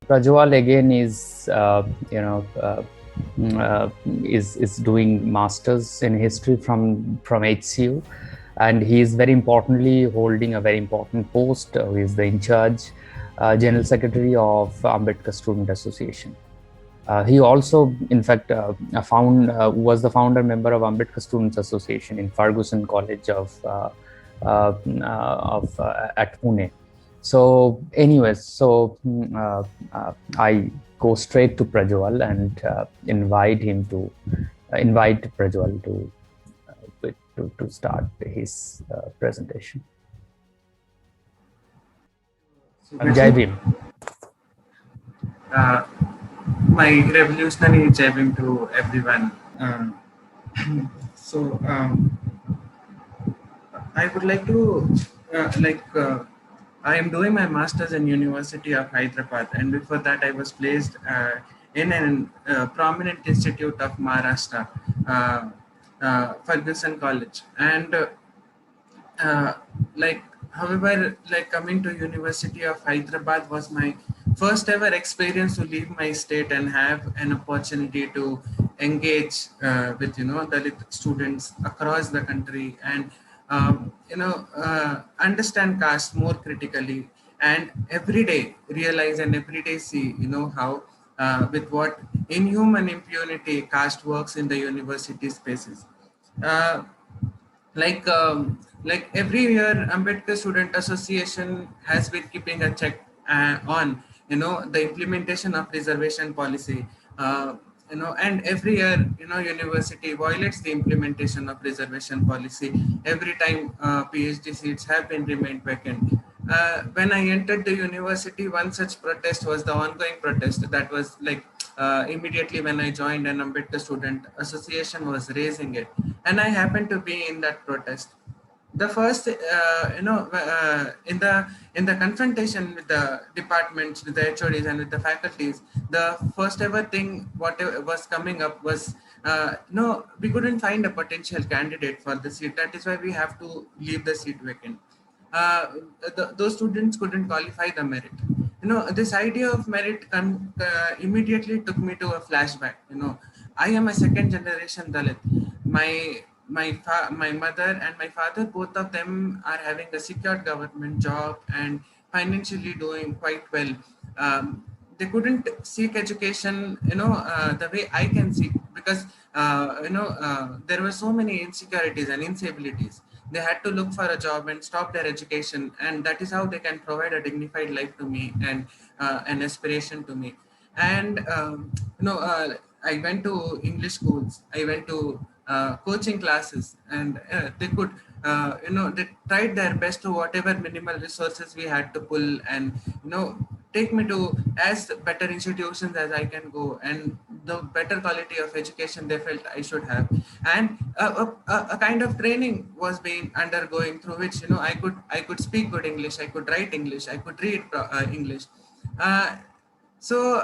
Prajwal again is, is doing masters in history from HCU, and he is very importantly holding a very important post. He is the in charge general secretary of Ambedkar Student Association. He also, in fact, was the founder member of Ambedkar Students Association in Fergusson College at Pune. So, anyways, I go straight to Prajwal and invite Prajwal to start his presentation. Jai Bhim. My revolutionary Jai Bhim to everyone. I would like to I am doing my masters in University of Hyderabad, and before that I was placed in a prominent institute of Maharashtra, Fergusson College, and however, coming to University of Hyderabad was my first ever experience to leave my state and have an opportunity to engage with Dalit students across the country, and understand caste more critically, and every day realize and every day see how with what inhuman impunity caste works in the university spaces. Uh, like every year Ambedkar Student Association has been keeping a check on the implementation of reservation policy, and every year university violates the implementation of reservation policy every time PhD seats have been remained vacant. When I entered the university, one such protest was the ongoing protest that was immediately when I joined an Ambedkar Student Association was raising it, and I happened to be in that protest. The first, in the confrontation with the departments, with the HODs, and with the faculties, the first ever thing what was coming up was, no, we couldn't find a potential candidate for the seat. That is why we have to leave the seat vacant. uh, those students couldn't qualify the merit. This idea of merit immediately took me to a flashback. I am a second generation Dalit. My mother and my father, both of them are having a secured government job and financially doing quite well. They couldn't seek education the way I can seek, because there were so many insecurities and instabilities. They had to look for a job and stop their education, and that is how they can provide a dignified life to me and an aspiration to me. And I went to English schools, I went to coaching classes, and they could they tried their best to whatever minimal resources we had to pull, and take me to as better institutions as I can go, and the better quality of education they felt I should have. And a kind of training was being undergoing, through which I could speak good English, I could write English, I could read English. uh, so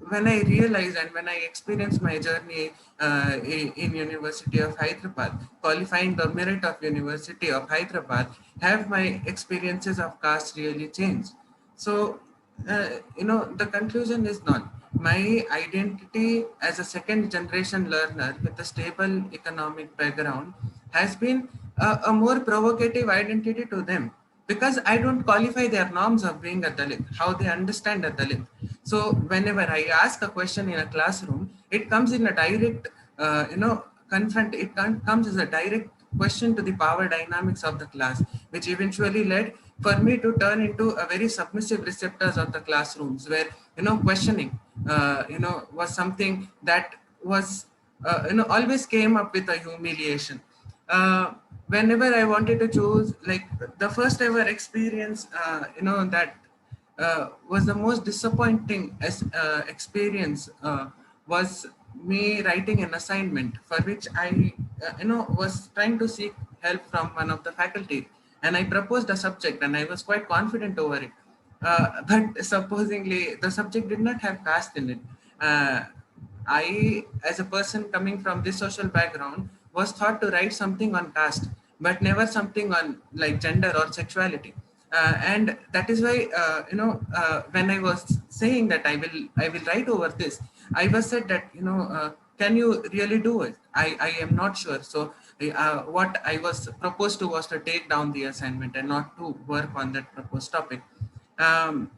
when I realized and when I experienced my journey in University of Hyderabad, qualifying the merit of University of Hyderabad, have my experiences of caste really changed. So, the conclusion is none. My identity as a second generation learner with a stable economic background has been a more provocative identity to them, because I don't qualify their norms of being a Dalit, how they understand a Dalit. So whenever I ask a question in a classroom, it comes in a direct, comes as a direct question to the power dynamics of the class, which eventually led for me to turn into a very submissive receptors of the classrooms, where questioning was something that was always came up with a humiliation. Whenever I wanted to choose, like the first ever experience, that was the most disappointing experience, was me writing an assignment for which I was trying to seek help from one of the faculty, and I proposed a subject and I was quite confident over it. But supposingly the subject did not have caste in it. uh, I, as a person coming from this social background, was thought to write something on caste, but never something on like gender or sexuality. And that is why when I was saying that I will write over this, I was said that can you really do it? I am not sure. So what I was proposed to was to take down the assignment and not to work on that proposed topic. um,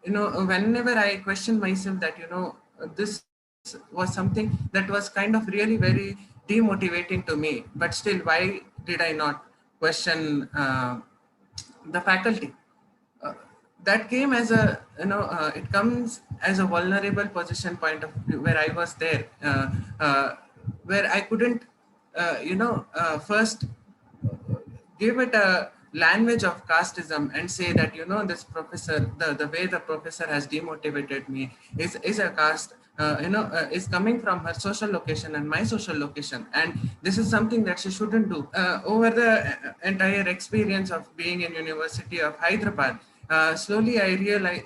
Whenever I question myself that this was something that was kind of really very demotivating to me, but still, why did I not question the faculty? uh, that came as a it comes as a vulnerable position point of view, where I was there, where I couldn't first give it a language of casteism and say that this professor, the way the professor has demotivated me is a caste, is coming from her social location and my social location, and this is something that she shouldn't do. Over the entire experience of being in University of Hyderabad, slowly I realized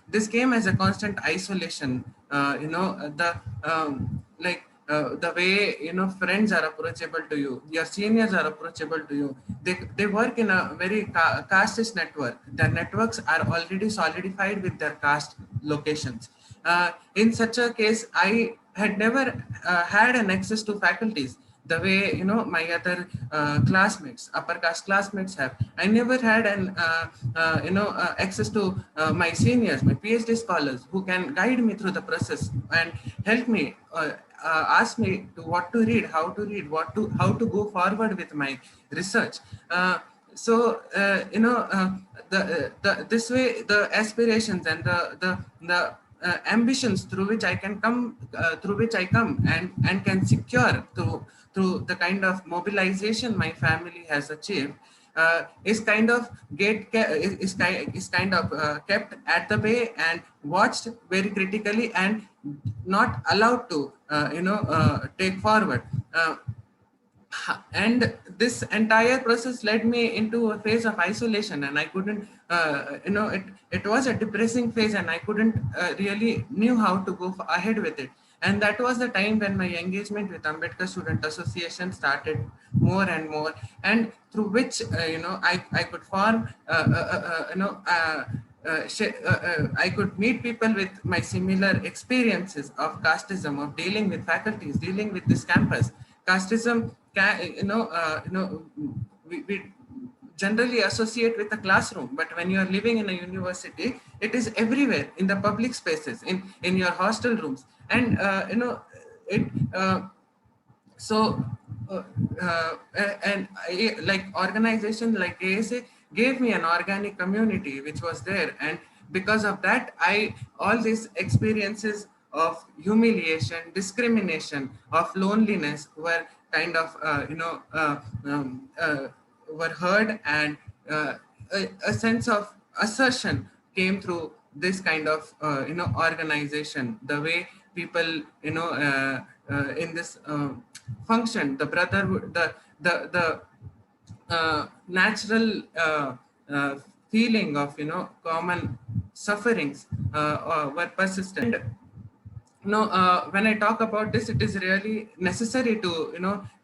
this came as a constant isolation. The the way friends are approachable to you, your seniors are approachable to you. They work in a very casteist network. Their networks are already solidified with their caste locations. In such a case, I had never had an access to faculties the way my other classmates, upper caste classmates have. I never had an access to my seniors, my PhD scholars, who can guide me through the process and help me, ask me to what to read, how to go forward with my research. So the this way the aspirations and the ambitions through which I can come, through which I come and can secure through the kind of mobilization my family has achieved, is kind of is kind of kept at the bay and watched very critically and not allowed to take forward. And this entire process led me into a phase of isolation, and I couldn't it was a depressing phase, and I couldn't really knew how to go ahead with it. And that was the time when my engagement with Ambedkar Student Association started more and more, and through which I could form I could meet people with my similar experiences of casteism, of dealing with faculties, dealing with this campus. Casteism can, we generally associate with a classroom, but when you are living in a university, it is everywhere, in the public spaces, in your hostel rooms, and it. So and like organization like ASA gave me an organic community which was there, and because of that, I all these experiences of humiliation, discrimination, of loneliness were kind of were heard, and a sense of assertion came through this kind of organization. The way people in this function, the brotherhood, the natural feeling of common sufferings were persistent. When I talk about this, it is really necessary to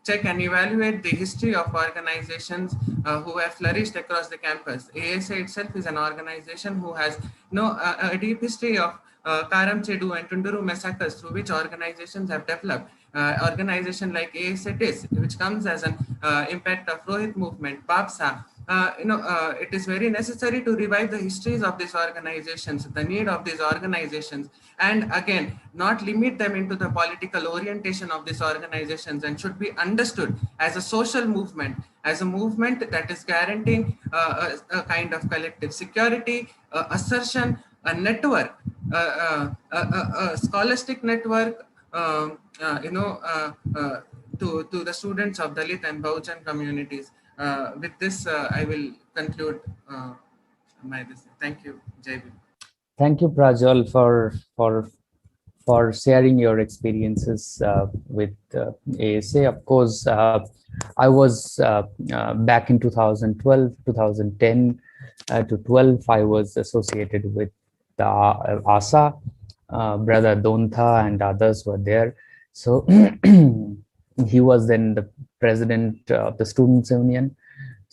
check and evaluate the history of organizations who have flourished across the campus. ASA itself is an organization who has a deep history of Karam Chedu and Tunduru massacres, through which organizations have developed. Organization like ASATIS, which comes as an impact of Rohit movement, BAPSA. It is very necessary to revive the histories of these organizations, the need of these organizations, and again, not limit them into the political orientation of these organizations, and should be understood as a social movement, as a movement that is guaranteeing a kind of collective security, assertion, a network, a scholastic network, to the students of Dalit and Bahujan communities. With this, I will conclude my this. Thank you, Jai Bhim. Thank you, Prajwal, for sharing your experiences with ASA. Of course, I was back in 2012, 2010 to 12. I was associated with the ASA. Brother Dontha and others were there. So he was then the president of the Students' Union.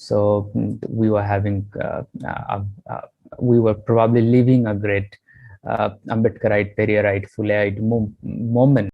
So we were having, we were probably living a great Ambedkarite, Periyarite, Fuleite moment.